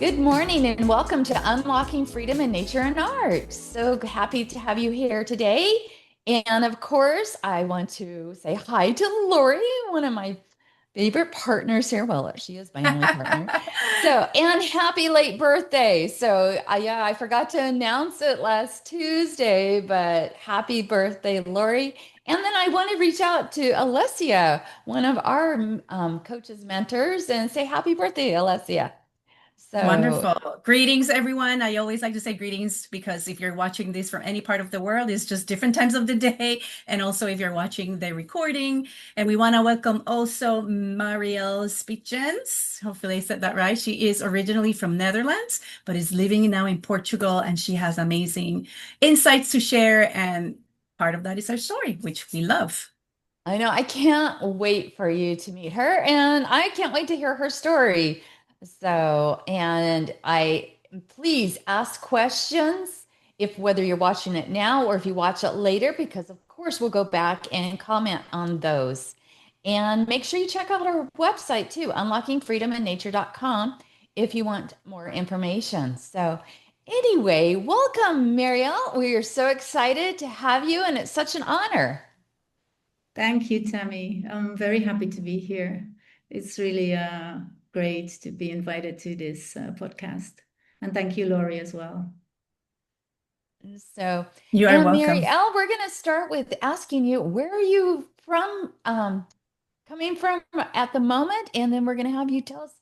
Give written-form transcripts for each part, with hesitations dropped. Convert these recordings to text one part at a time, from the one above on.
Good morning and welcome to Unlocking Freedom in Nature and Art. So happy to have you here today. And of course, I want to say hi to Lori, one of my favorite partners here. Well, she is my only partner. So, and happy late birthday. So, yeah, I forgot to announce it last Tuesday, but happy birthday, Lori. And then I want to reach out to Alessia, one of our coaches, mentors, and say happy birthday, Alessia. So, Wonderful. Greetings, everyone. I always like to say greetings because if you're watching this from any part of the world, it's just different times of the day. And also, if you're watching the recording, and we want to welcome also Marielle Speetjens. Hopefully, I said that right. She is originally from Netherlands, but is living now in Portugal, and she has amazing insights to share. And part of that is her story, which we love. I know I can't wait for you to meet her, and I can't wait to hear her story. So, and I please ask questions if whether you're watching it now or if you watch it later, because of course we'll go back and comment on those. And make sure you check out our website too, unlockingfreedominnature.com, if you want more information. So, anyway, welcome, Marielle. We are so excited to have you, and it's such an honor. Thank you, Tammy. I'm very happy to be here. It's really great to be invited to this podcast. And thank you, Laurie, as well. So, You are and Mary welcome. L, we're going to start with asking you, where are you from, coming from at the moment? And then we're going to have you tell us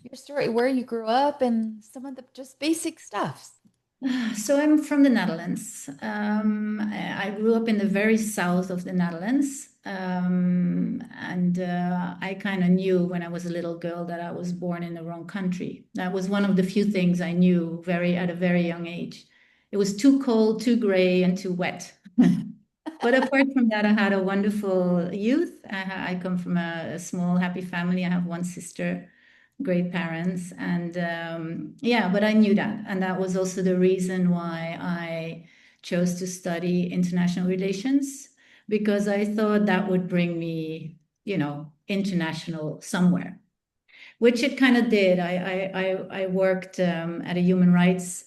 your story, where you grew up and some of the just basic stuff. So I'm from the Netherlands. I grew up in the very south of the Netherlands. And I kind of knew when I was a little girl that I was born in the wrong country. That was one of the few things I knew at a very young age. It was too cold, too gray, and too wet. But apart from that, I had a wonderful youth. I come from a small, happy family. I have one sister, great parents. And yeah, but I knew that. And that was also the reason why I chose to study international relations, because I thought that would bring me, international somewhere, which it kind of did. I worked at a human rights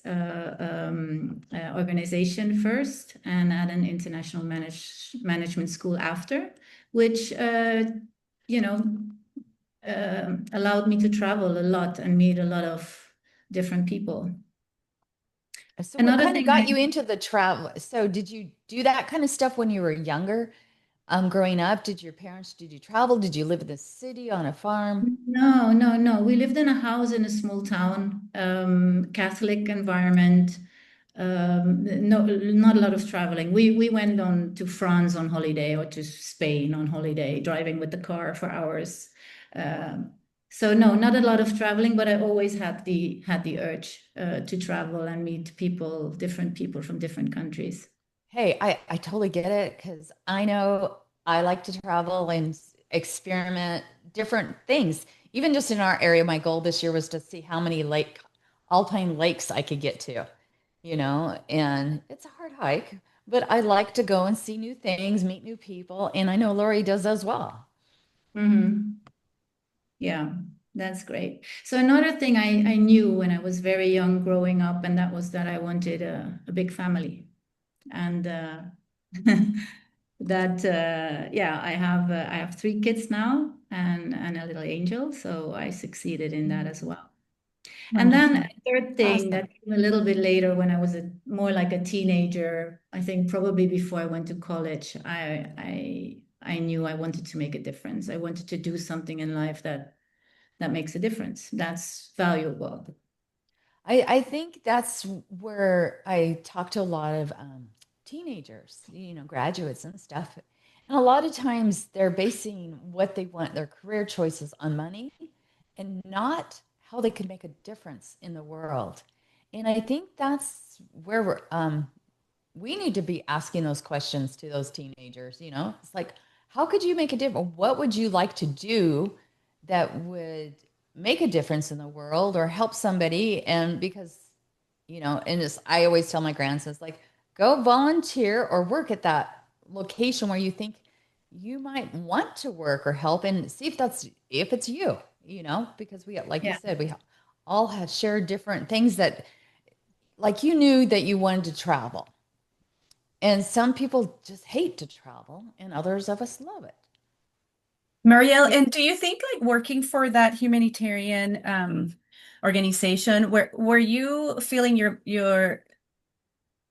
organization first and at an international management school after, which, you know, allowed me to travel a lot and meet a lot of different people. So, what Another kind of thing got I you into the travel? So, did you do that kind of stuff when you were younger? Growing up, did you travel? Did you live in the city on a farm? No, no, no. We lived in a house in a small town, Catholic environment. No, not a lot of traveling. We went on to France on holiday or to Spain on holiday, driving with the car for hours. Um, so no, not a lot of traveling, but I always had the urge to travel and meet people, different people from different countries. Hey, I totally get it because I know I like to travel and experiment different things. Even just in our area, my goal this year was to see how many alpine lakes I could get to, and it's a hard hike, but I like to go and see new things, meet new people, and I know Lori does as well. Hmm. Yeah, that's great. So another thing I knew when I was very young growing up, and that was that I wanted a big family. And that yeah, I have three kids now and a little angel, so I succeeded in that as well. And then Wonderful. a third thing Awesome. that came a little bit later when I was more like a teenager, I think probably before I went to college, I knew I wanted to make a difference. I wanted to do something in life that makes a difference. That's valuable. I think that's where I talk to a lot of teenagers, graduates and stuff. And a lot of times they're basing what they want, their career choices on money and not how they could make a difference in the world. And I think that's where we need to be asking those questions to those teenagers. It's like, how could you make a difference? What would you like to do that would make a difference in the world or help somebody? And because, and it's, I always tell my grandsons, like, go volunteer or work at that location where you think you might want to work or help and see if it's you, because we, like you Yeah. said, we all had shared different things that, like, you knew that you wanted to travel. And some people just hate to travel, and others of us love it. Marielle, Yeah. and do you think like working for that humanitarian organization, were you feeling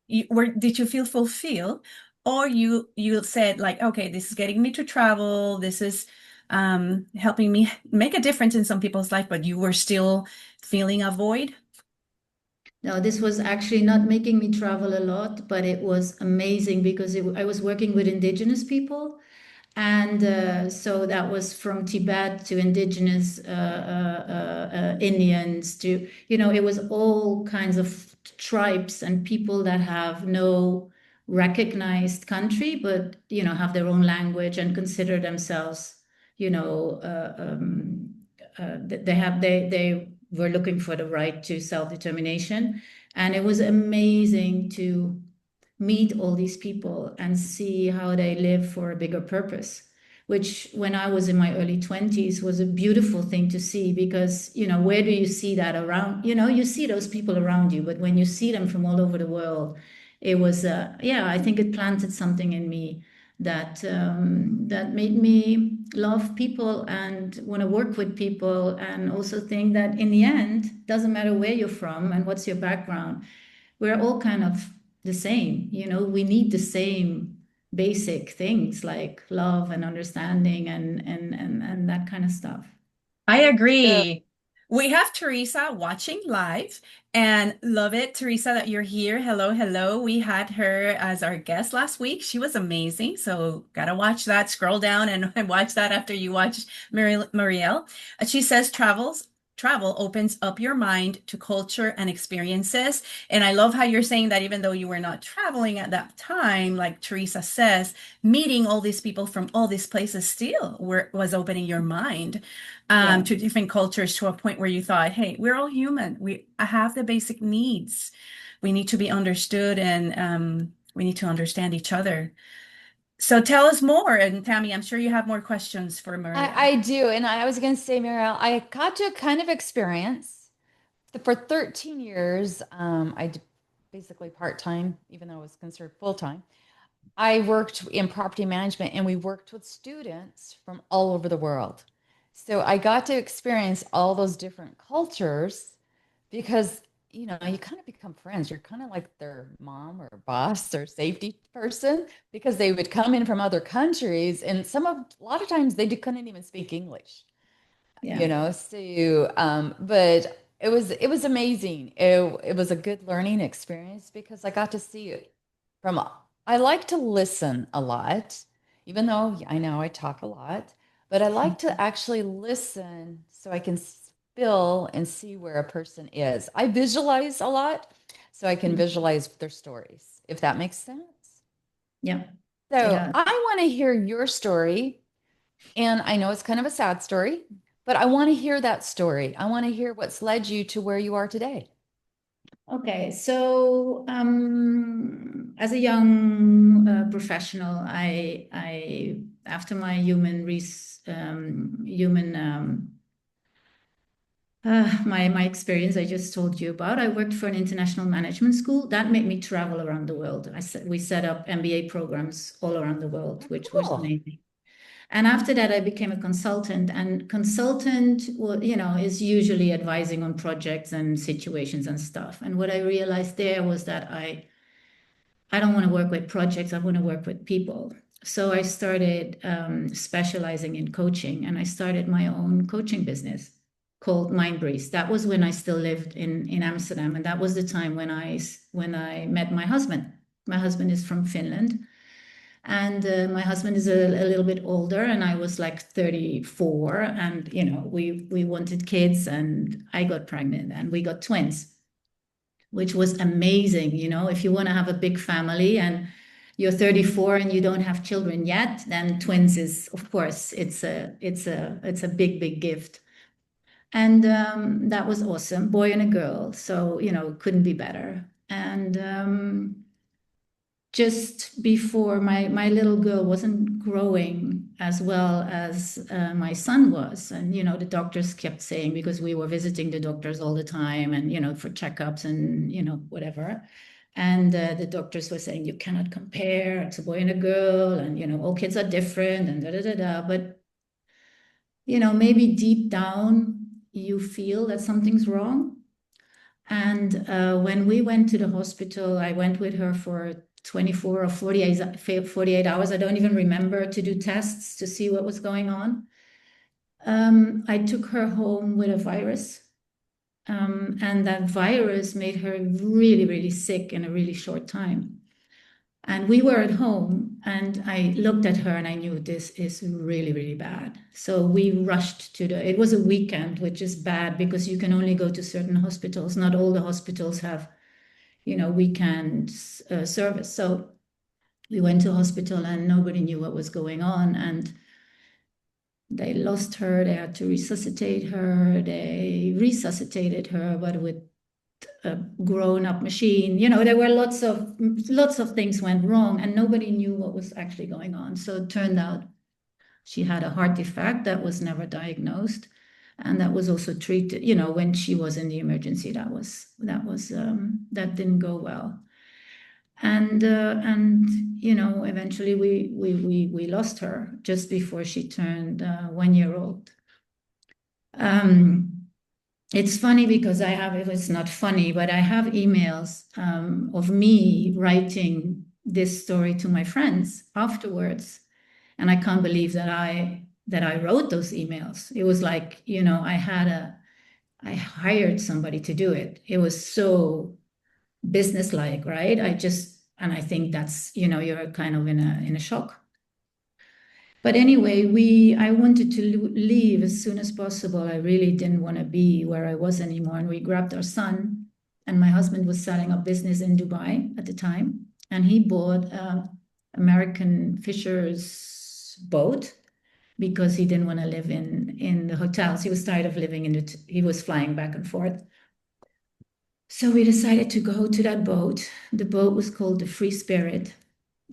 did you feel fulfilled, or you said like, okay, this is getting me to travel, this is helping me make a difference in some people's life, but you were still feeling a void? No, this was actually not making me travel a lot, but it was amazing because I was working with indigenous people. And so that was from Tibet to indigenous Indians to, it was all kinds of tribes and people that have no recognized country, but, have their own language and consider themselves, you know, they were looking for the right to self-determination. And it was amazing to meet all these people and see how they live for a bigger purpose, which when I was in my early 20s was a beautiful thing to see because, where do you see that around? You see those people around you, but when you see them from all over the world, it was, yeah, I think it planted something in me that made me love people and want to work with people, and also think that in the end, doesn't matter where you're from and what's your background, we're all kind of the same. We need the same basic things like love and understanding and that kind of stuff. I So agree. We have Teresa watching live and love it, Teresa, that you're here. Hello, hello. We had her as our guest last week. She was amazing. So gotta watch that. Scroll down and watch that after you watch Marielle. She says travel opens up your mind to culture and experiences. And I love how you're saying that even though you were not traveling at that time, like Teresa says, meeting all these people from all these places still was opening your mind Yeah. to different cultures to a point where you thought, hey, we're all human. We have the basic needs. We need to be understood, and we need to understand each other. So tell us more. And Tammy, I'm sure you have more questions for Marielle. I do. And I was going to say, Marielle, I got to kind of experience for 13 years. I did basically part-time, even though it was considered full-time. I worked in property management and we worked with students from all over the world. So I got to experience all those different cultures because, you kind of become friends. You're kind of like their mom or boss or safety person because they would come in from other countries and a lot of times couldn't even speak English, Yeah. so but it was amazing. It was a good learning experience because I got to see it from I like to listen a lot, even though I know I talk a lot, but I like to actually listen so I can feel and see where a person is. I visualize a lot, so I can visualize their stories, if that makes sense. Yeah. It So does. I want to hear your story, and I know it's kind of a sad story, but I want to hear that story. I want to hear what's led you to where you are today. Okay, so as a young professional, I after my my experience I just told you about, I worked for an international management school that made me travel around the world. We set up MBA programs all around the world, Oh, which was cool. amazing. And after that, I became a consultant. And consultant, is usually advising on projects and situations and stuff. And what I realized there was that I don't want to work with projects. I want to work with people. So I started specializing in coaching, and I started my own coaching business called Mindbreeze. That was when I still lived in Amsterdam, and that was the time when I met my husband. My husband is from Finland, and my husband is a little bit older, and I was like 34, and we wanted kids, and I got pregnant, and we got twins, which was amazing. If you want to have a big family and you're 34 and you don't have children yet, then twins is, of course, it's a big, big gift. And that was awesome, boy and a girl. So couldn't be better. And just before my little girl wasn't growing as well as my son was. And, the doctors kept saying, because we were visiting the doctors all the time and, for checkups and, whatever. And the doctors were saying, you cannot compare, it's a boy and a girl, and, all kids are different and da da da da. But, maybe deep down, you feel that something's wrong. And when we went to the hospital, I went with her for 24 or 48 hours. I don't even remember, to do tests to see what was going on. I took her home with a virus. And that virus made her really, really sick in a really short time. And we were at home, and I looked at her and I knew this is really, really bad. So we rushed it was a weekend, which is bad because you can only go to certain hospitals. Not all the hospitals have, weekend service. So we went to hospital and nobody knew what was going on. And they lost her. They had to resuscitate her. They resuscitated her, but with a grown-up machine. There were lots of things went wrong, and nobody knew what was actually going on. So it turned out she had a heart defect that was never diagnosed, and that was also treated. When she was in the emergency, that didn't go well. And eventually we lost her just before she turned 1 year old. It's funny because it's not funny, but I have emails of me writing this story to my friends afterwards. And I can't believe that I wrote those emails. It was like, I hired somebody to do it. It was so businesslike, right? And I think that's, you're kind of in a shock. But anyway, I wanted to leave as soon as possible. I really didn't want to be where I was anymore. And we grabbed our son, and my husband was setting up business in Dubai at the time. And he bought an American fisher's boat because he didn't want to live in the hotels. He was tired of living he was flying back and forth. So we decided to go to that boat. The boat was called the Free Spirit.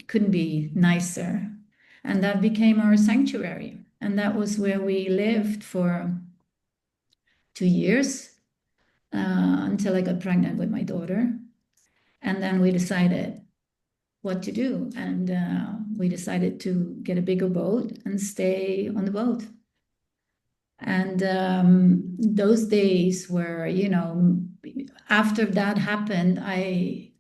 Couldn't be nicer. And that became our sanctuary. And that was where we lived for 2 years until I got pregnant with my daughter. And then we decided what to do. And we decided to get a bigger boat and stay on the boat. And those days were, after that happened, I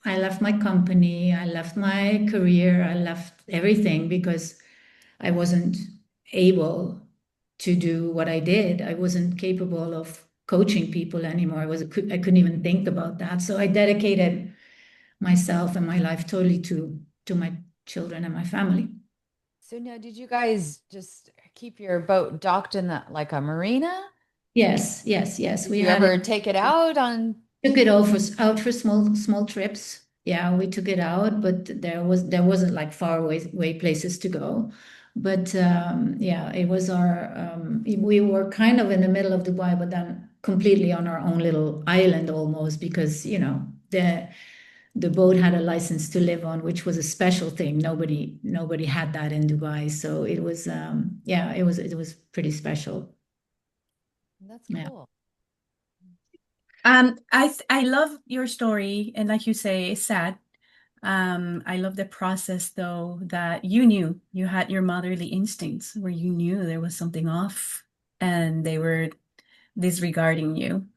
left my company, I left my career, I left everything because I wasn't able to do what I did. I wasn't capable of coaching people anymore. I couldn't even think about that. So I dedicated myself and my life totally to my children and my family. So now, did you guys just keep your boat docked in like a marina? Yes. Did you ever take it out on? Took it out for small trips. Yeah, we took it out, but there wasn't like far away places to go. But yeah, it was we were kind of in the middle of Dubai, but then completely on our own little island almost, because the boat had a license to live on, which was a special thing. Nobody had that in Dubai, so it was yeah, it was pretty special. That's cool. I love your story, and like you say, it's sad. I love the process though, that you knew you had your motherly instincts, where you knew there was something off and they were disregarding you.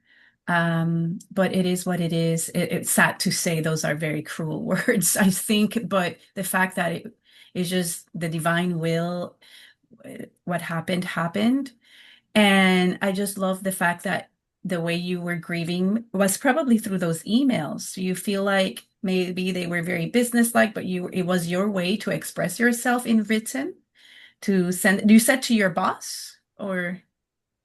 But it is what it is. It's sad to say those are very cruel words, I think, but the fact that it is just the divine will, what happened. And I just love the fact that the way you were grieving was probably through those emails. Do you feel like maybe they were very businesslike, but it was your way to express yourself in written, to send, you said to your boss, or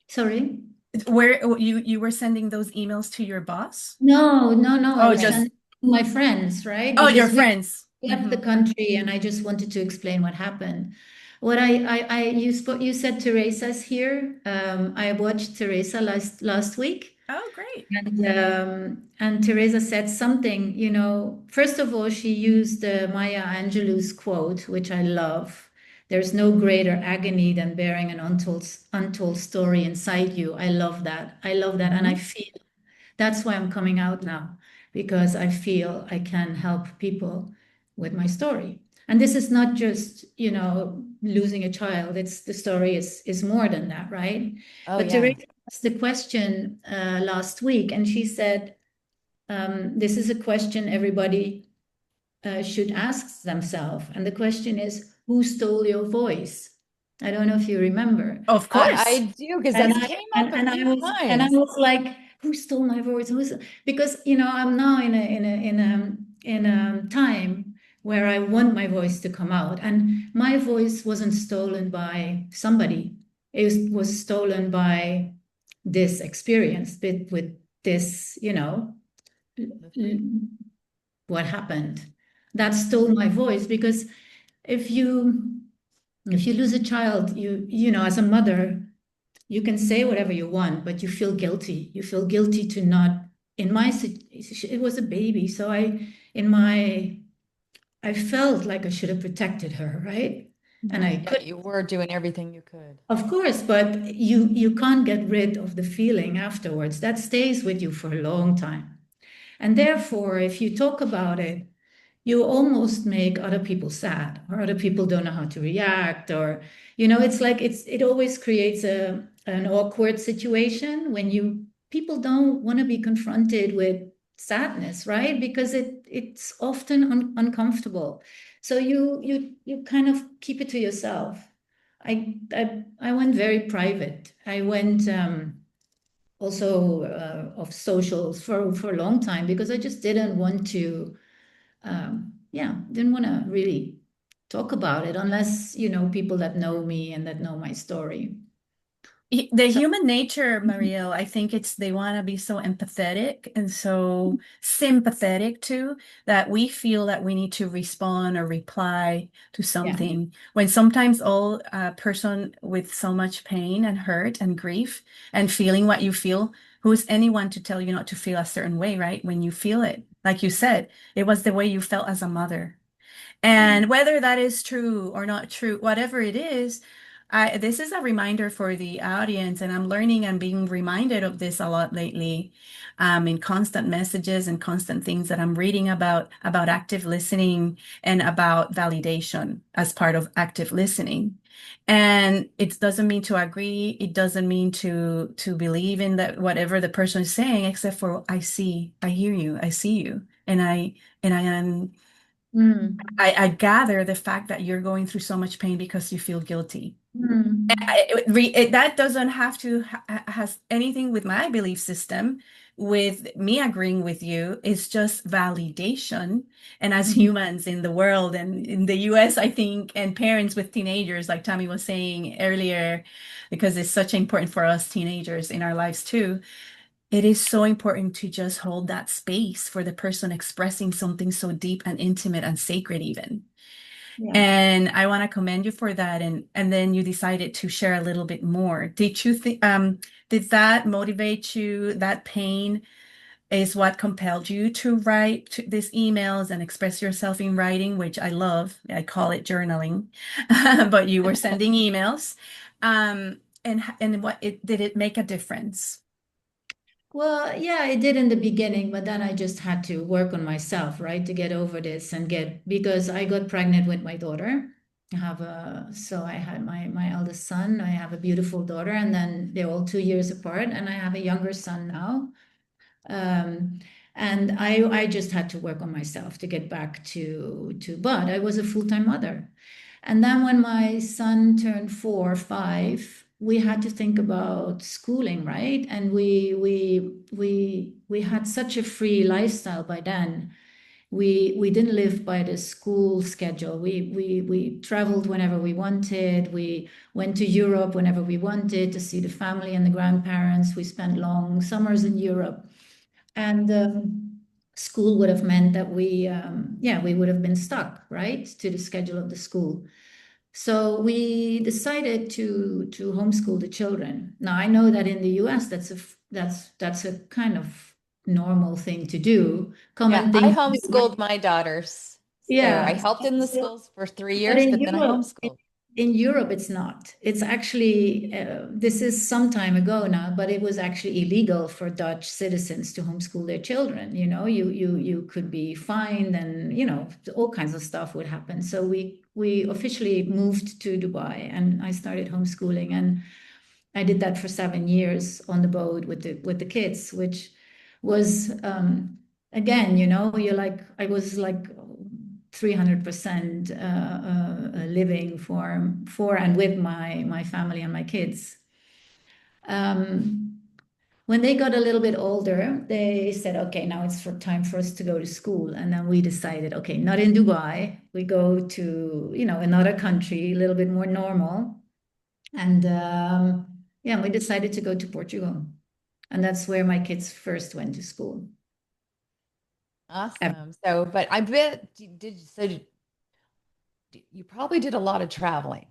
Sorry? where you were sending those emails to your boss? No. I Oh, was just sending to my friends, right? oh, your Because we friends. left the country, and I just wanted to explain what happened. What you said Teresa's here. I watched Teresa last week, Oh, great. and Teresa said something. First of all, she used the Maya Angelou's quote, which I love. there's no greater agony than bearing an untold story inside you. I love that. I love that. And I Mhm. feel that's why I'm coming out now, because I feel I can help people with my story. And this is not just, losing a child. It's the story is more than that, right? Oh But yeah. Teresa asked the question last week, and she said, this is a question everybody should ask themselves. And the question is, who stole your voice? I don't know if you remember. Of I course. do because And that I came up a and I few was and I times. was like, who stole my voice? Because I'm now in a time where I want my voice to come out, and my voice wasn't stolen by somebody. It was stolen by this experience with this, With grief. what happened. That stole my voice, because if you lose a child, as a mother, you can say whatever you want, but you feel guilty. You feel guilty to not. In my it was a baby, so I felt like I should have protected her, right? And I Yeah, could, you were doing everything you could. of course, but you can't get rid of the feeling afterwards. That stays with you for a long time. And therefore, if you talk about it, you almost make other people sad, or other people don't know how to react, or it's like it always creates an awkward situation when people don't want to be confronted with sadness, right? Because it's often uncomfortable. So you kind of keep it to yourself. I went very private. I went also of socials for a long time, because I just didn't want to, didn't want to really talk about it unless, people that know me and that know my story. The So, human nature, Marielle, I think it's they want to be so empathetic and so sympathetic too, that we feel that we need to respond or reply to yeah. something when sometimes all a person with so much pain and hurt and grief and feeling what you feel, who is anyone to tell you not to feel a certain way, right? When you feel it, like you said, it was the way you felt as a mother. Yeah. And whether that is true or not true, whatever it is, this is a reminder for the audience, and I'm learning and being reminded of this a lot lately, in constant messages and constant things that I'm reading about active listening and about validation as part of active listening. And it doesn't mean to agree. It doesn't mean to believe in that whatever the person is saying, except for I hear you, I see you, and I am Mm. I gather the fact that you're going through so much pain because you feel guilty. Mm. That doesn't have to has anything with my belief system, with me agreeing with you. It's just validation. And as Mm. humans in the world and in the US, I think, and parents with teenagers, like Tammy was saying earlier, because it's such important for us teenagers in our lives too, it is so important to just hold that space for the person expressing something so deep and intimate and sacred even. Yeah. And I want to commend you for that. And then you decided to share a little bit more. Did you think did that motivate you? That pain is what compelled you to write these emails and express yourself in writing, which I love. I call it journaling. But you were sending emails. And what it did it make a difference? Well, yeah, it did in the beginning, but then I just had to work on myself, right, to get over this and because I got pregnant with my daughter. So I had my eldest son. I have a beautiful daughter, and then they're all 2 years apart, and I have a younger son now. Um, and I just had to work on myself to get back but I was a full-time mother. And then when my son turned 4 or 5, we had to think about schooling, right? And we had such a free lifestyle by then. We didn't live by the school schedule. We traveled whenever we wanted. We went to Europe whenever we wanted to see the family and the grandparents. We spent long summers in Europe. And school would have meant that we would have been stuck, right, to the schedule of the school. So we decided to homeschool the children. Now I know that in the US that's a kind of normal thing to do, Yeah, common I thing to do. homeschooled my daughters. So I Yeah. helped in the So, schools for three but years, in but then I Europe, homeschooled. in Europe, it's not. It's actually, this is some time ago now, but it was actually illegal for Dutch citizens to homeschool their children. You could be fined, and all kinds of stuff would happen. So we officially moved to Dubai, and I started homeschooling, and I did that for 7 years on the boat with the kids, which was again, I was like 300% living for and with my family and my kids. Um, when they got a little bit older, they said, okay, now it's time for us to go to school. And then we decided, okay, not in Dubai. We go to, another country, a little bit more normal. And yeah, we decided to go to Portugal. And that's where my kids first went to school. Awesome. So, but I bet you probably did a lot of traveling,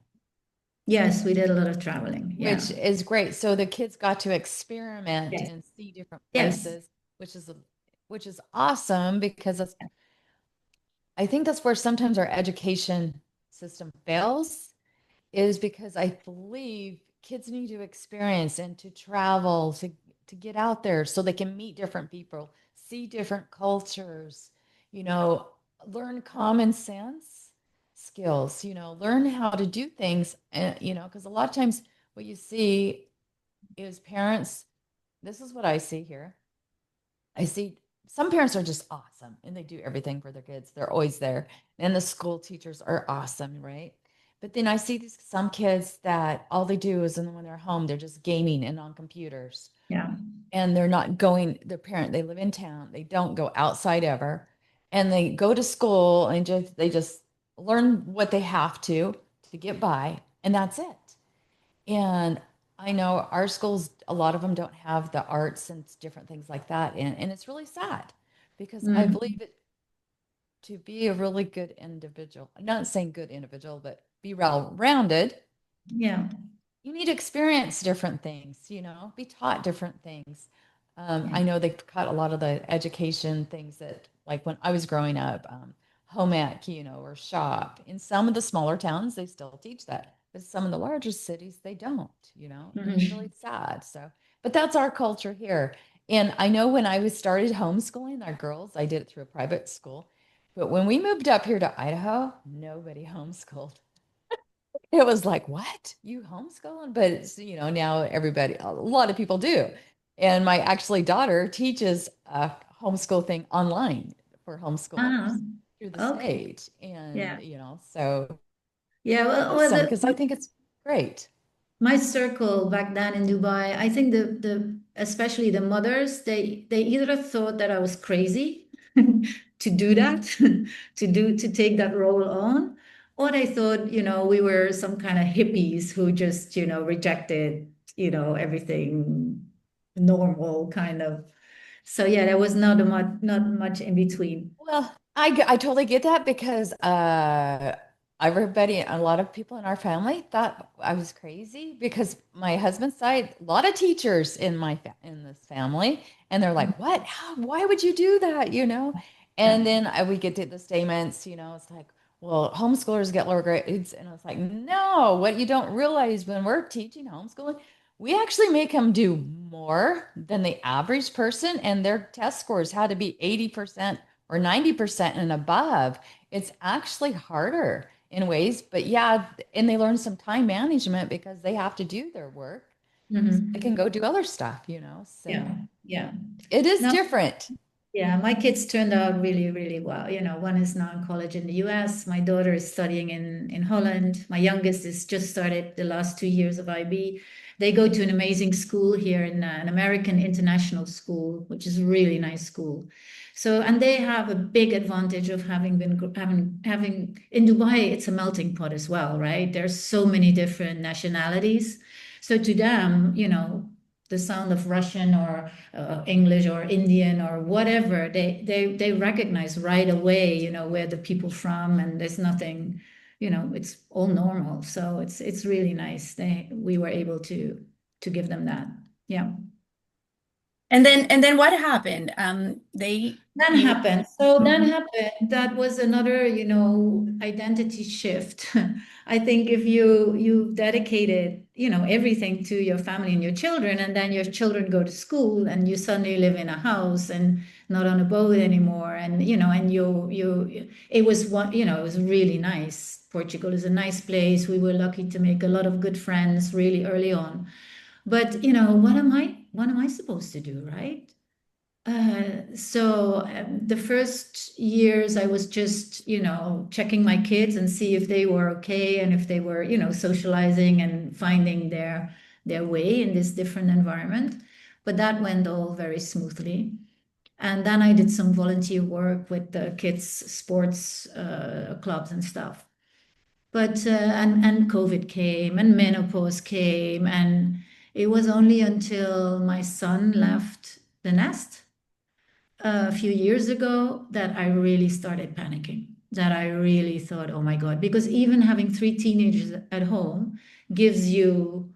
Yes, we did a lot of traveling. Yeah. which is great. So the kids got to experiment Yes. and see different Yes. places, which is awesome because I think that's where sometimes our education system fails, is because I believe kids need to experience and to travel to get out there so they can meet different people, see different cultures, you know, learn common sense skills, learn how to do things. And, because a lot of times what you see is parents, this is what I see here. I see some parents are just awesome and they do everything for their kids. They're always there. And the school teachers are awesome, right? But then I see some kids that all they do is, and when they're home, they're just gaming and on computers. Yeah. And they're not going, they live in town. They don't go outside ever. And they go to school and they just learn what they have to get by. And that's it. And I know our schools, a lot of them don't have the arts and different things like that. And it's really sad because I believe Mm. it to be a really good individual. I'm not saying good individual, but be well rounded. Yeah. You need to experience different things, be taught different things. Yeah. I know they cut a lot of the education things that, like when I was growing up, home ec, or shop. In some of the smaller towns, they still teach that, but some of the larger cities, they don't, and it's really Mhm. sad. So, but that's our culture here. And I know when I was started homeschooling our girls, I did it through a private school. But when we moved up here to Idaho, nobody homeschooled. It was like, what? You homeschooling? But it's, now everybody, a lot of people do. And my actually daughter teaches a homeschool thing online for Ah, homeschoolers through the okay. state. And, Yeah. so Yeah. Well, awesome because I think it's great. my circle back then in Dubai, I think the especially the mothers, they either thought that I was crazy to do that, to take that role on, or they thought, we were some kind of hippies who just, rejected, everything normal kind of. So yeah, there was not much in between. Well, I totally get that because everybody, a lot of people in our family thought I was crazy because my husband's side, a lot of teachers in this family, and they're like, "What? Why would you do that?" Yeah. And then we get to the statements, it's like, "Well, homeschoolers get lower grades," and it's like, "No, what you don't realize when we're teaching homeschooling." We actually make them do more than the average person, and their test scores had to be 80% or 90% and above. It's actually harder in ways, but yeah, and they learn some time management because they have to do their work. So they can Mhm. go do other stuff, Yeah. so Yeah. it is No. different. Yeah, my kids turned out really, really well. One is now in college in the US. My daughter is studying in Holland. My youngest is just started the last 2 years of IB. They go to an amazing school here in an American international school, which is a really nice school. So, and they have a big advantage of having been having in Dubai, it's a melting pot as well, right? There's so many different nationalities. So to them, the sound of Russian or English or Indian or whatever, they recognize right away, where the people from, and there's nothing, it's all normal. So it's really nice. We were able to give them that. Yeah. And then what happened? They That you happened. So that Mhm. happened. That was another, identity shift. I think if you dedicated, everything to your family and your children, and then your children go to school, and you suddenly live in a house and not on a boat anymore, and and it was one, it was really nice. Portugal is a nice place. We were lucky to make a lot of good friends really early on. But what am I supposed to do, right? The first years I was just, checking my kids and see if they were okay and if they were, socializing and finding their way in this different environment. But that went all very smoothly. And then I did some volunteer work with the kids' sports clubs and stuff. But and COVID came and menopause came, and it was only until my son left the nest a few years ago that I really started panicking, that I really thought, oh my God, because even having three teenagers at home gives you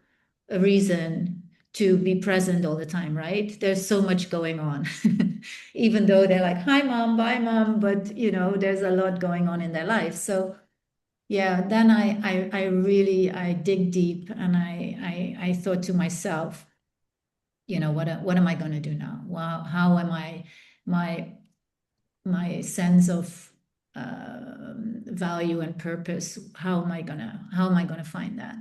a reason to be present all the time, right? There's so much going on. Even though they're like, hi, mom, bye, mom, but there's a lot going on in their life. So yeah, then I really I dig deep and I thought to myself, what am I going to do now? Well, how am I my my sense of value and purpose, how am I gonna find that?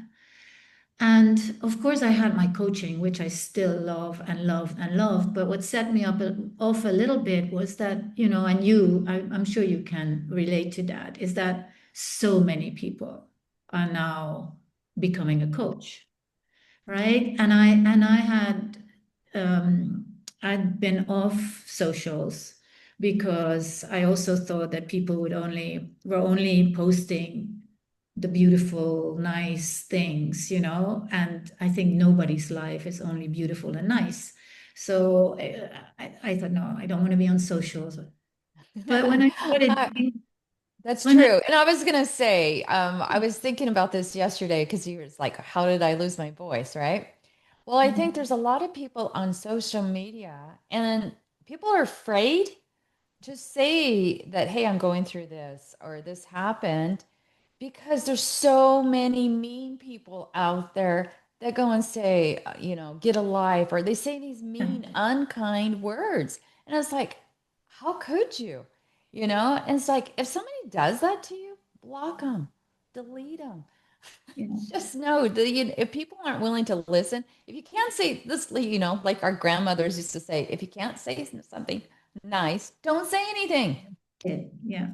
And of course I had my coaching, which I still love and love and love, but what set me off a little bit was that, and I'm sure you can relate to that, is that so many people are now becoming a coach, right? Um, I'd been off socials because I also thought that people were only posting the beautiful, nice things, and I think nobody's life is only beautiful and nice. So I thought, no, I don't want to be on socials. But when I started, Uh, that's when I true. And I was gonna say, I was thinking about this yesterday because you was like, how did I lose my voice, right? Well, I think there's a lot of people on social media and people are afraid to say that, hey, I'm going through this or this happened because there's so many mean people out there that go and say, get a life, or they say these mean, unkind words. And it's like, how could you? And it's like, if somebody does that to you, block them, delete them. yeah, Just know that if people aren't willing to listen, if you can't say this, like our grandmothers used to say, if you can't say something nice, don't say anything. yeah,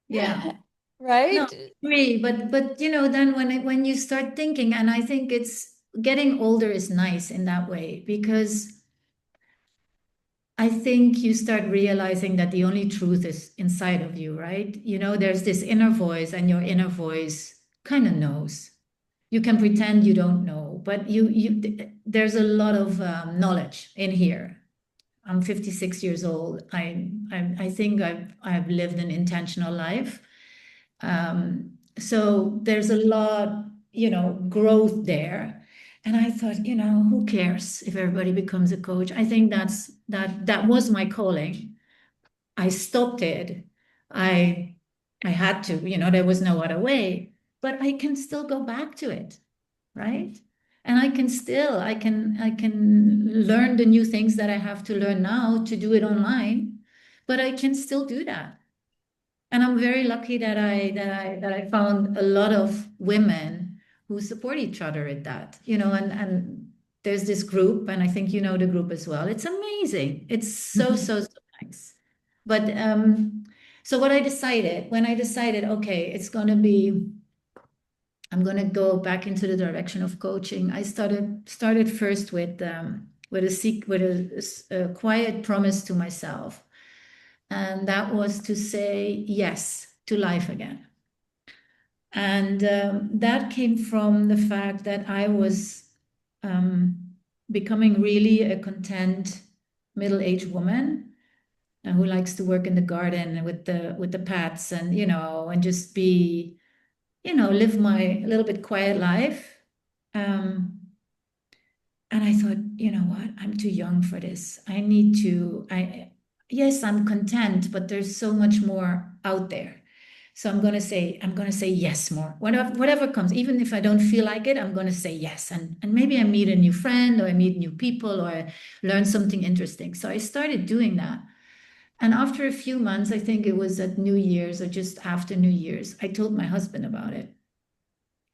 yeah. No, Right? I agree. But then when you start thinking, and I think it's getting older is nice in that way because I think you start realizing that the only truth is inside of you, right? There's this inner voice, and your inner voice kind of knows. You can pretend you don't know, but there's a lot of knowledge in here. I'm 56 years old. I think I've lived an intentional life. So there's a lot, growth there. And I thought, who cares if everybody becomes a coach? I think that was my calling. I stopped it. I I had to, there was no other way, but I can still go back to it, right? And I can learn the new things that I have to learn now to do it online, but I can still do that. And I'm very lucky that I found a lot of women who support each other at that, and there's this group, and I think you know the group as well. It's amazing. It's so, Mhm. so, so nice. But so what I decided, when I decided, okay, I'm gonna go back into the direction of coaching. I started first with a quiet promise to myself, and that was to say yes to life again. And that came from the fact that I was um, becoming really a content middle-aged woman who likes to work in the garden with the pets, and and just be, live my little bit quiet life. Um, And I thought, you know what? I'm too young for this. I need to, yes, I'm content, but there's so much more out there. So I'm going to say yes more. Whatever comes, even if I don't feel like it, I'm going to say yes. And maybe I meet a new friend or I meet new people or I learn something interesting. So I started doing that. And after a few months, I think it was at New Year's or just after New Year's, I told my husband about it.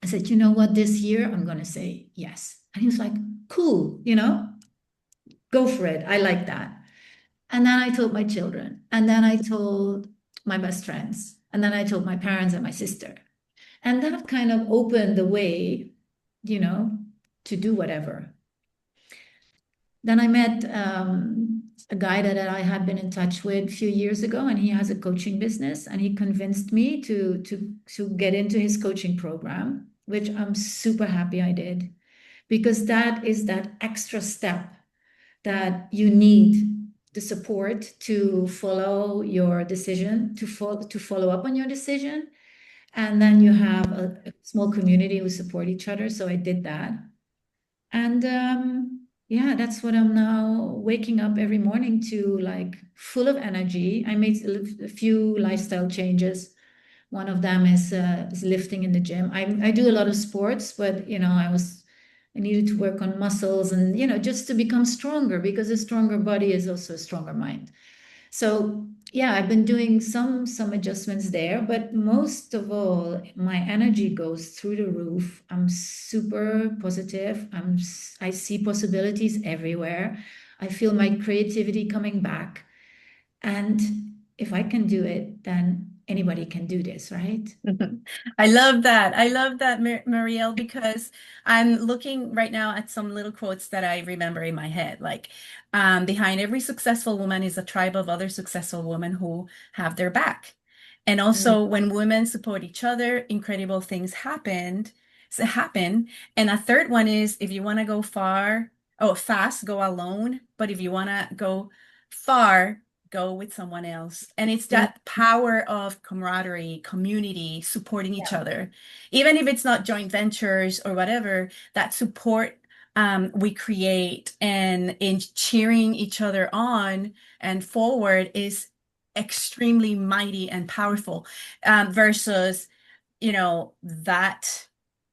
I said, you know what, this year I'm going to say yes. And he was like, cool, go for it. I like that. And then I told my children. And then I told my best friends. And then I told my parents and my sister. And that kind of opened the way, you know, to do whatever. Then I met a guy that I had been in touch with a few years ago, and he has a coaching business, and he convinced me to get into his coaching program, which I'm super happy I did, because that is that extra step that you need the support to follow your decision, to follow up on your decision. And then you have a small community who support each other. So I did that. And yeah, that's what I'm now waking up every morning to, like full of energy. I made a few lifestyle changes. One of them is lifting in the gym. I do a lot of sports, but I needed to work on muscles and just to become stronger, because a stronger body is also a stronger mind. So yeah, I've been doing some adjustments there, but most of all, my energy goes through the roof. I'm super positive. I see possibilities everywhere. I feel my creativity coming back. And if I can do it, then anybody can do this, right? I love that. I love that, Marielle, because I'm looking right now at some little quotes that I remember in my head. Like, behind every successful woman is a tribe of other successful women who have their back. And Mm, also, when women support each other, incredible things happen. And a third one is, if you want to go fast, go alone. But if you want to go far, go with someone else. And it's yeah, that power of camaraderie, community, supporting each other. Even if it's not joint ventures or whatever, that support we create and in cheering each other on and forward is extremely mighty and powerful, versus, that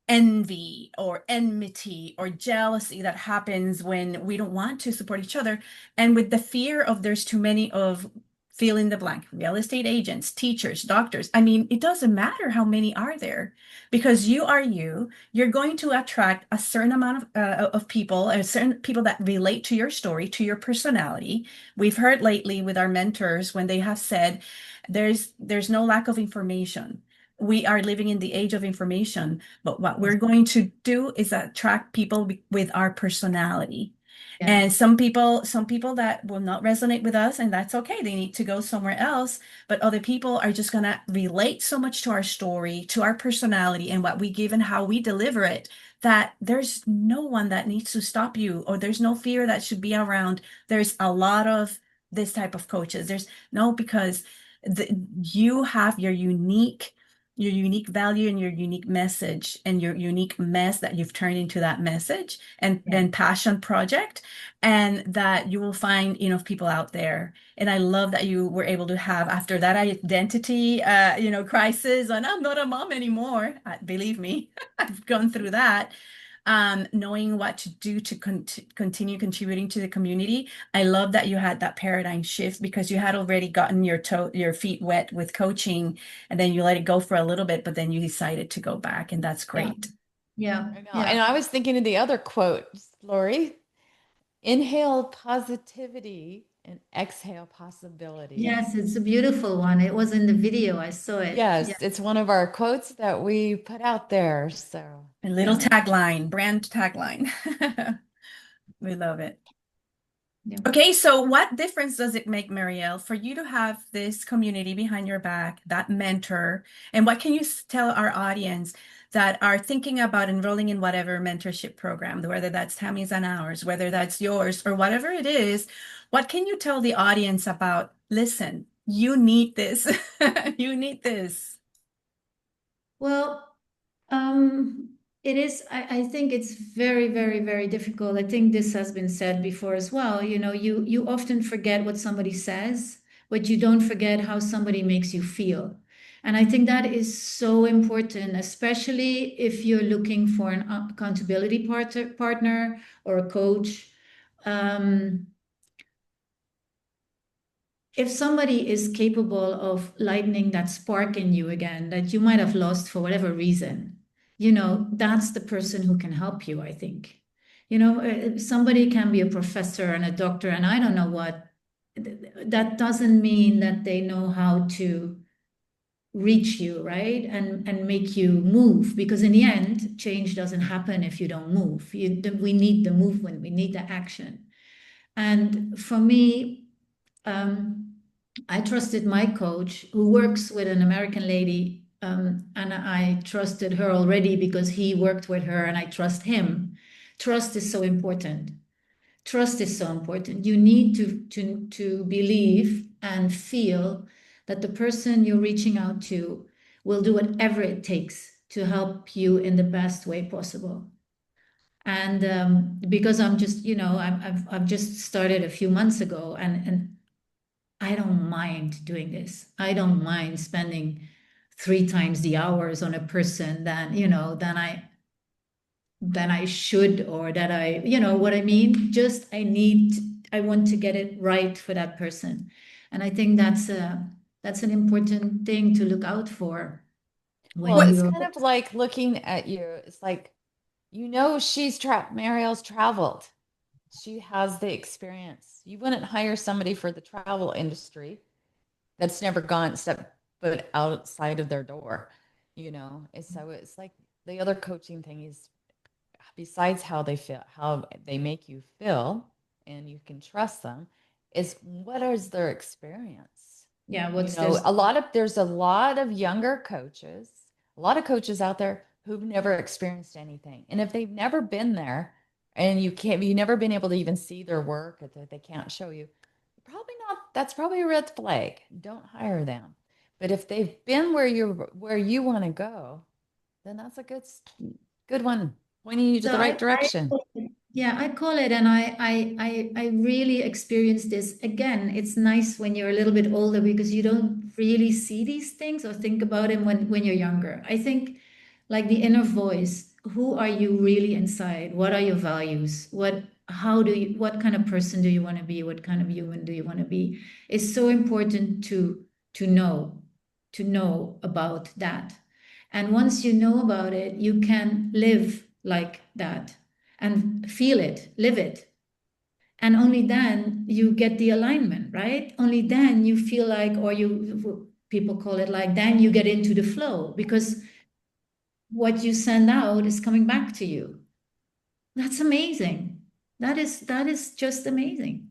envy or enmity or jealousy that happens when we don't want to support each other. And with the fear of there's too many of fill in the blank, real estate agents, teachers, doctors. I mean, it doesn't matter how many are there, because you are you. You're going to attract a certain amount of people, a certain people that relate to your story, to your personality. We've heard lately with our mentors when they have said there's no lack of information. We are living in the age of information, but what we're going to do is attract people with our personality. yeah, And some people that will not resonate with us, and that's okay. They need to go somewhere else. But other people are just going to relate so much to our story, to our personality, and what we give and how we deliver it, that there's no one that needs to stop you, or there's no fear that should be around. There's a lot of this type of coaches. There's no, because you have your unique value and your unique message and your unique mess that you've turned into that message and yeah. and passion project, and that you will find enough people out there. And I love that you were able to have, after that identity crisis, and I'm not a mom anymore. Believe me, I've gone through that. Knowing what to do to continue contributing to the community. I love that you had that paradigm shift, because you had already gotten your feet wet with coaching, and then you let it go for a little bit, but then you decided to go back, and that's Yeah, great. yeah, I know. yeah. And I was thinking of the other quote, Lori, inhale positivity and exhale possibility. Yes, it's a beautiful one. It was in the video. I saw it. Yeah, Yes, it's one of our quotes that we put out there. So, A little yeah, tagline, brand tagline. We love it. yeah. Okay, so what difference does it make, Marielle, for you to have this community behind your back, that mentor? And what can you tell our audience that are thinking about enrolling in whatever mentorship program, whether that's Tammy's and ours, whether that's yours, or whatever it is? What can you tell the audience about, listen, you need this. You need this. Well, um, It is, I think it's very, very, very difficult. I think this has been said before as well. You often forget what somebody says, but you don't forget how somebody makes you feel. And I think that is so important, especially if you're looking for an accountability partner or a coach. Um, if somebody is capable of lightening that spark in you again that you might have lost for whatever reason, that's the person who can help you, I think. Somebody can be a professor and a doctor, and I don't know what. That doesn't mean that they know how to reach you, right? And make you move, because in the end, change doesn't happen if you don't move. We need the movement, we need the action. And for me, um, I trusted my coach who works with an American lady, and I trusted her already because he worked with her and I trust him. Trust is so important. Trust is so important. You need to believe and feel that the person you're reaching out to will do whatever it takes to help you in the best way possible. And because I'm just, I've just started a few months ago, and I don't mind doing this. I don't mind spending 3 times the hours on a person than I should, or that what I mean? Just I want to get it right for that person. And I think that's an important thing to look out for Well, when What it's you're kind of like looking at you. It's like, Marielle's traveled. She has the experience. You wouldn't hire somebody for the travel industry that's never gone step foot outside of their door, And so it's like the other coaching thing is, besides how they feel, how they make you feel, and you can trust them, is what is their experience? yeah, what's this? There's a lot of younger coaches, a lot of coaches out there who've never experienced anything. And if they've never been there and you've never been able to even see their work, or that they can't show you, probably not, that's probably a red flag. Don't hire them. But if they've been where you want to go, then that's a good one, pointing you to So the right I direction. yeah, I call it, and I really experienced this. Again, it's nice when you're a little bit older because you don't really see these things or think about them when you're younger. I think like the inner voice, who are you really inside? What are your values? What kind of person do you want to be? What kind of human do you want to be? It's so important to know, to know about that. And once you know about it, you can live like that and feel it, live it. And only then you get the alignment, right? Only then you feel like, or people call it like, then you get into the flow because what you send out is coming back to you. That's amazing. That is just amazing.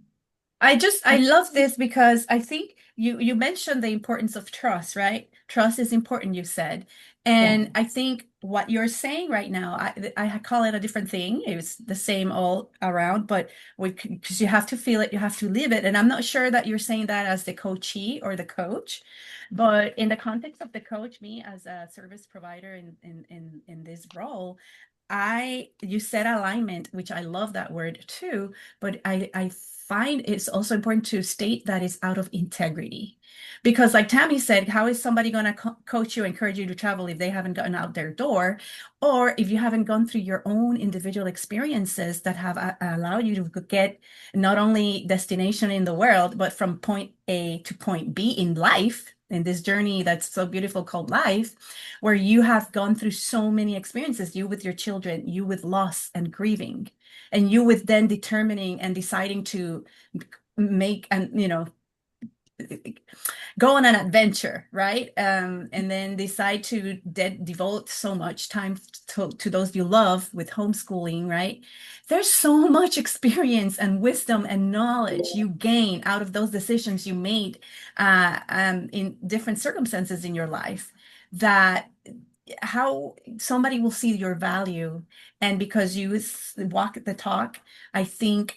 I love this because I think you mentioned the importance of trust, right? Trust is important, you said. Yeah. And I think what you're saying right now, I call it a different thing. It's the same all around, but because you have to feel it, you have to live it. And I'm not sure that you're saying that as the coachee or the coach, but in the context of the coach, me as a service provider in this role, you said alignment, which I love that word too, but I find it's also important to state that it's out of integrity. Because like Tammy said, how is somebody going to coach you, encourage you to travel if they haven't gotten out their door? Or if you haven't gone through your own individual experiences that have allowed you to get not only destination in the world, but from point A to point B in life, in this journey that's so beautiful called life, where you have gone through so many experiences, you with your children, you with loss and grieving, and you with then determining and deciding to make and go on an adventure, right? And then decide to devote so much time to those you love with homeschooling, right? There's so much experience and wisdom and knowledge you gain out of those decisions you made in different circumstances in your life that how somebody will see your value, and because you walk the talk, I think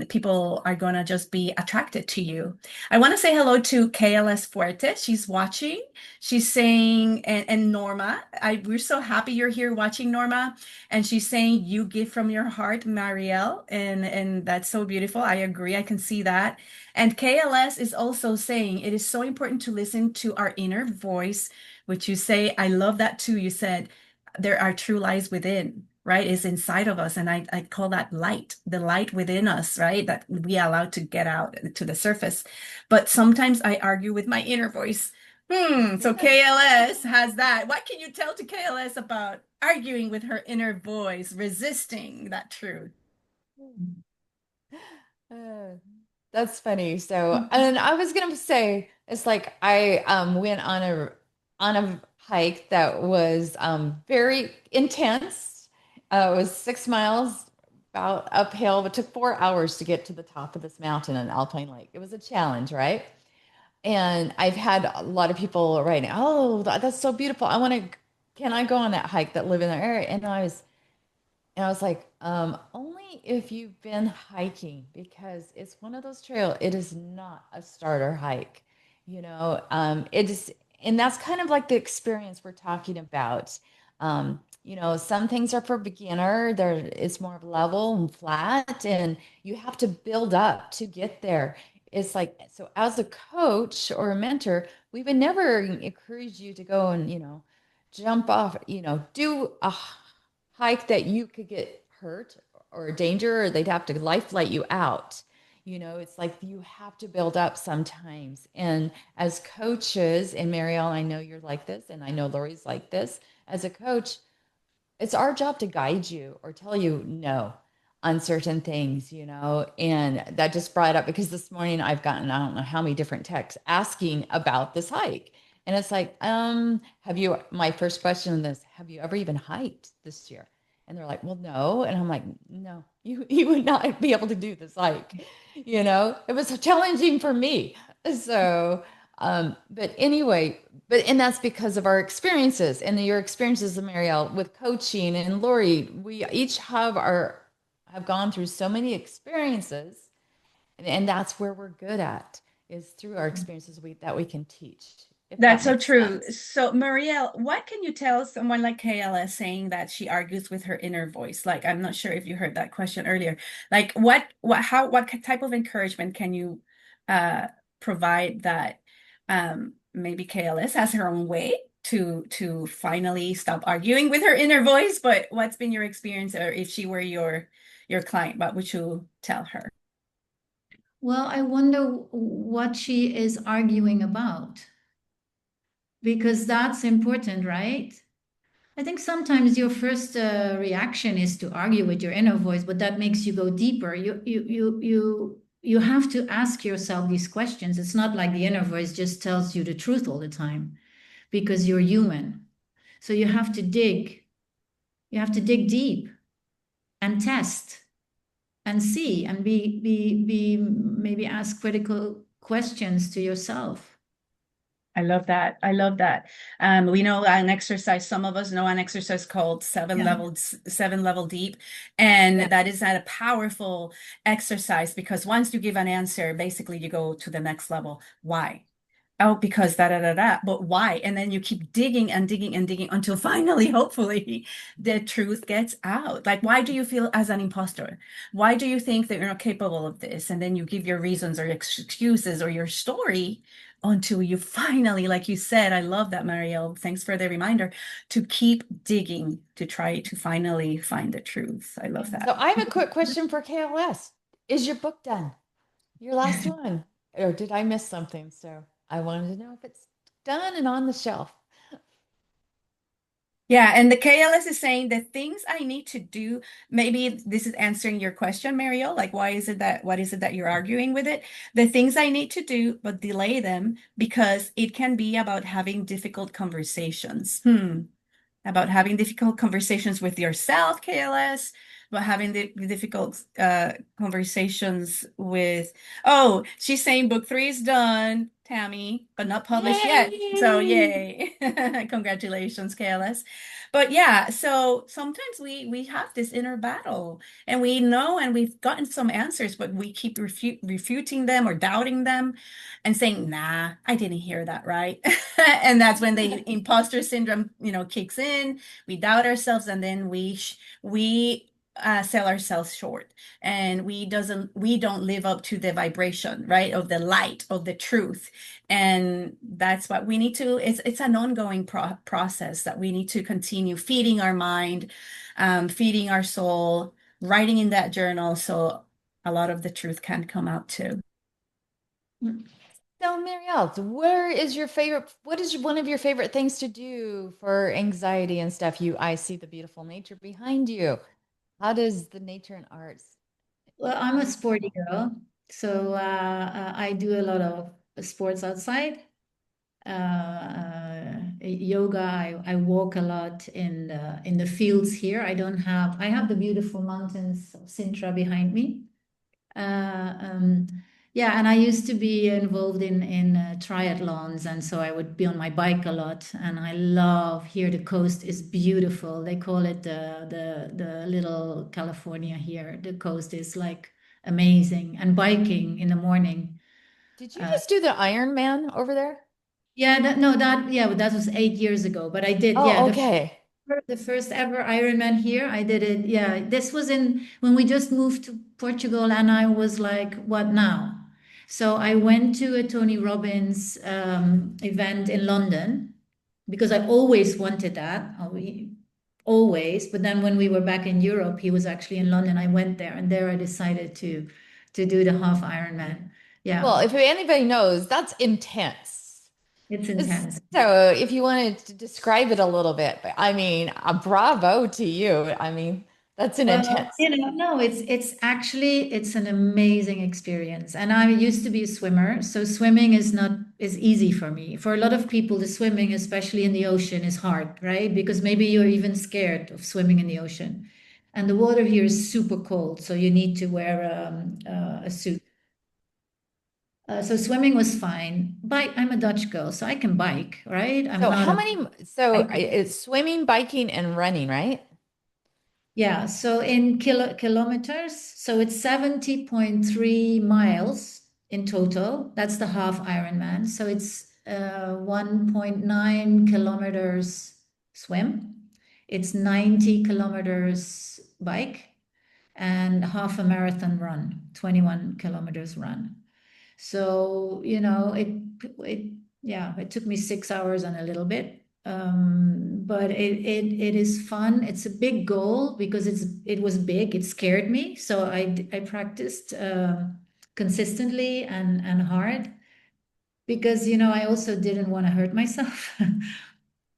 people are gonna just be attracted to you. I want to say hello to KLS Fuerte. She's watching. She's saying, and Norma, we're so happy you're here watching, Norma. And she's saying, you give from your heart, Marielle, and that's so beautiful. I agree. I can see that. And KLS is also saying it is so important to listen to our inner voice, which you say, I love that too. You said there are true lies within, right? Is inside of us. And I call that light, the light within us, right? That we allow to get out to the surface. But sometimes I argue with my inner voice. So KLS has that. What can you tell to KLS about arguing with her inner voice, resisting that truth? Uh, that's funny. So, and I was gonna say, it's like I went on a hike that was very intense. It was 6 miles about uphill, but took 4 hours to get to the top of this mountain in Alpine Lake. It was a challenge, right? And I've had a lot of people writing, "Oh, that's so beautiful. I want to. Can I go on that hike that live in the area?" And I was like, only if you've been hiking, because it's one of those trails. It is not a starter hike, it is, and that's kind of like the experience we're talking about. Some things are for beginner. There, it's more level and flat, and you have to build up to get there. It's like, so as a coach or a mentor, we would never encourage you to go and, jump off, do a hike that you could get hurt or danger, or they'd have to life flight you out. It's like you have to build up sometimes. And as coaches, and Marielle, I know you're like this, and I know Lori's like this. As a coach, it's our job to guide you or tell you no on certain things, and that just brought up because this morning I've gotten, I don't know how many different texts asking about this hike. And it's like, my first question on this, have you ever even hiked this year? And they're like, well, no. And I'm like, no, you would not be able to do this hike. It was challenging for me. So, but anyway, and that's because of our experiences and your experiences, Marielle, with coaching, and Lori. We each have gone through so many experiences, and that's where we're good at, is through our experiences that we can teach, if That's that so makes true. sense. So, Marielle, what can you tell someone like KLS saying that she argues with her inner voice? Like, I'm not sure if you heard that question earlier. Like, what type of encouragement can you uh, provide that maybe KLS has her own way to finally stop arguing with her inner voice? But what's been your experience, or if she were your client, what would you tell her? Well, I wonder what she is arguing about, because that's important, right? I think sometimes your first reaction is to argue with your inner voice, but that makes you go deeper. You have to ask yourself these questions. It's not like the inner voice just tells you the truth all the time, because you're human. So you have to dig. You have to dig deep and test and see and be maybe ask critical questions to yourself. I love that. I love that. We know an exercise, some of us know an exercise called Yeah. seven level deep. And Yeah. that is a powerful exercise, because once you give an answer, basically you go to the next level. Why? Oh, because da da da da. But why? And then you keep digging and digging and digging until finally, hopefully, the truth gets out. Like, why do you feel as an imposter? Why do you think that you're not capable of this? And then you give your reasons or excuses or your story until you finally, like you said, I love that, Marielle. Thanks for the reminder to keep digging to try to finally find the truth. I love So that. I have a quick question for KLS. Is your book done? Your last one? Or did I miss something? So I wanted to know if it's done and on the shelf. Yeah, and the KLS is saying the things I need to do, maybe this is answering your question, Mariel, like what is it that you're arguing with it? The things I need to do, but delay them because it can be about having difficult conversations. About having difficult conversations with yourself, KLS, but having the difficult conversations with, oh, she's saying book three is done, Tammy, but not published yet. So Yay! yay. Congratulations, KLS. But yeah, so sometimes we have this inner battle and we know and we've gotten some answers, but we keep refuting them or doubting them and saying, nah, I didn't hear that right. And that's when the imposter syndrome, kicks in. We doubt ourselves and then we sell ourselves short, and we don't live up to the vibration, right, of the light of the truth. And that's what we need to, it's an ongoing process that we need to continue feeding our mind, feeding our soul, writing in that journal so a lot of the truth can come out too. So, Marielle, where is your favorite? What is one of your favorite things to do for anxiety and stuff? I see the beautiful nature behind you. How does the nature and arts Well, I'm a bring sporty people? girl, so I do a lot of sports outside. Yoga. I walk a lot in the fields here. I have the beautiful mountains of Sintra behind me. Uh, um, yeah, and I used to be involved in triathlons, and so I would be on my bike a lot. And I love here. The coast is beautiful. They call it the little California here. The coast is like amazing, and biking in the morning. Did you Uh, just do the Iron Man over there? yeah, no, but that was 8 years ago. But I did, yeah, Oh, okay. the first ever Ironman here. I did it. Yeah, this was in when we just moved to Portugal, and I was like, what now? So I went to a Tony Robbins event in London because I always wanted that. Always. But then when we were back in Europe, he was actually in London. I went there, and there I decided to do the half Ironman. Well, Yeah, if anybody knows, that's intense. it's intense. So, if you wanted to describe it a little bit, but I mean, bravo to you. I mean, that's an Well, intense. no, it's actually it's an amazing experience. And I used to be a swimmer, so swimming is easy for me. For a lot of people, the swimming, especially in the ocean, is hard, right? Because maybe you're even scared of swimming in the ocean. And the water here is super cold, so you need to wear a suit. So swimming was fine. Bike, I'm a Dutch girl, so I can bike, right? I'm So, not how a many? So, biker. it's swimming, biking, and running, right? Yeah, so in kilometers, so it's 70.3 miles in total. That's the half Ironman. So it's 1.9 kilometers swim. It's 90 kilometers bike and half a marathon run, 21 kilometers run. So, it yeah, it took me 6 hours and a little bit. But it is fun. It's a big goal because it was big. It scared me. So I practiced consistently and hard because, I also didn't want to hurt myself. So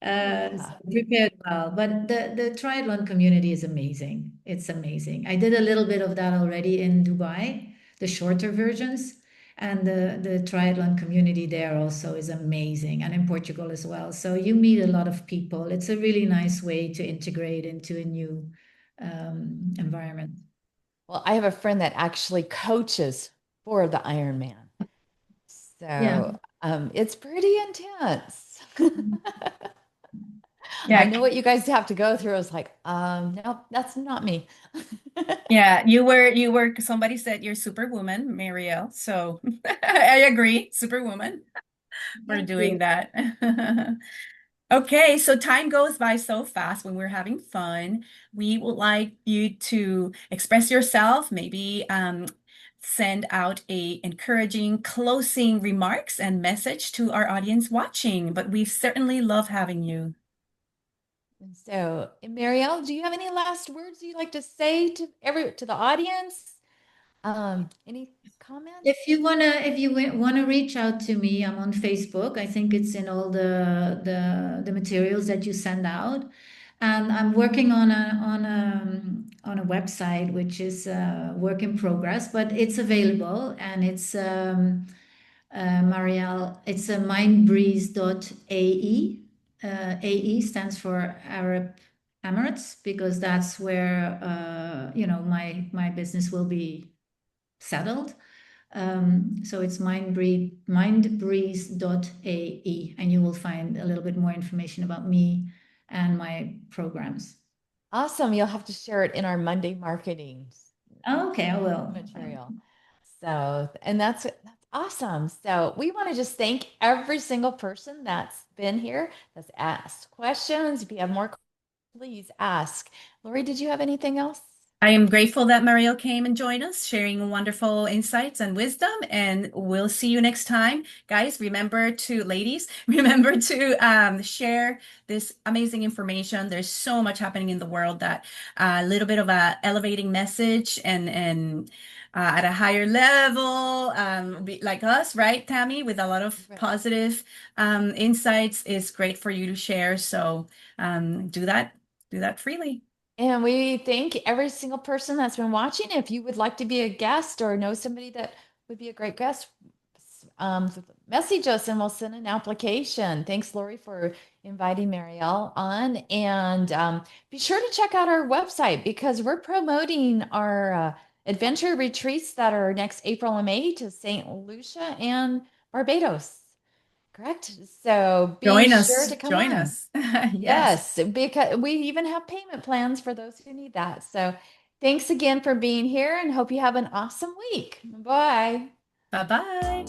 Yeah. I prepared well, but the triathlon community is amazing. It's amazing. I did a little bit of that already in Dubai, the shorter versions, and the triathlon community there also is amazing, and in Portugal as well. So you meet a lot of people. It's a really nice way to integrate into a new environment. Well, I have a friend that actually coaches for the Iron Man. Yeah. So, it's pretty intense. I Yeah. know what you guys have to go through. I was like, no, that's not me. Yeah, you were somebody said you're superwoman, Marielle. So I agree, superwoman for Thank doing you. that. Okay, so time goes by so fast when we're having fun. We would like you to express yourself, maybe send out a encouraging closing remarks and message to our audience watching, but we certainly love having you. And so, Marielle, do you have any last words you'd like to say to the audience? Any comments? If you wanna reach out to me, I'm on Facebook. I think it's in all the materials that you send out, and I'm working on a website which is work in progress, but it's available, and it's Marielle. It's a mindbreeze.ae. AE stands for Arab Emirates because that's where my business will be settled. So it's mindbreeze.ae, and you will find a little bit more information about me and my programs. Awesome. You'll have to share it in our Monday marketing Okay, I will. material. So, and that's awesome. So, we want to just thank every single person that's been here, that's asked questions. If you have more, please ask. Lori, did you have anything else? I am grateful that Marielle came and joined us, sharing wonderful insights and wisdom. And we'll see you next time. Guys, ladies, remember to share this amazing information. There's so much happening in the world that a little bit of a elevating message and at a higher level, like us, right, Tammy, with a lot of Right. positive insights is great for you to share. So do that freely. And we thank every single person that's been watching. If you would like to be a guest or know somebody that would be a great guest, um, message us and we'll send an application. Thanks, Lori, for inviting Marielle on. And be sure to check out our website because we're promoting our adventure retreats that are next April and May to St. Lucia and Barbados. Correct. So be Join sure us. to come Join on. us. Yes. Yes, because we even have payment plans for those who need that. So thanks again for being here and hope you have an awesome week. Bye. Bye-bye.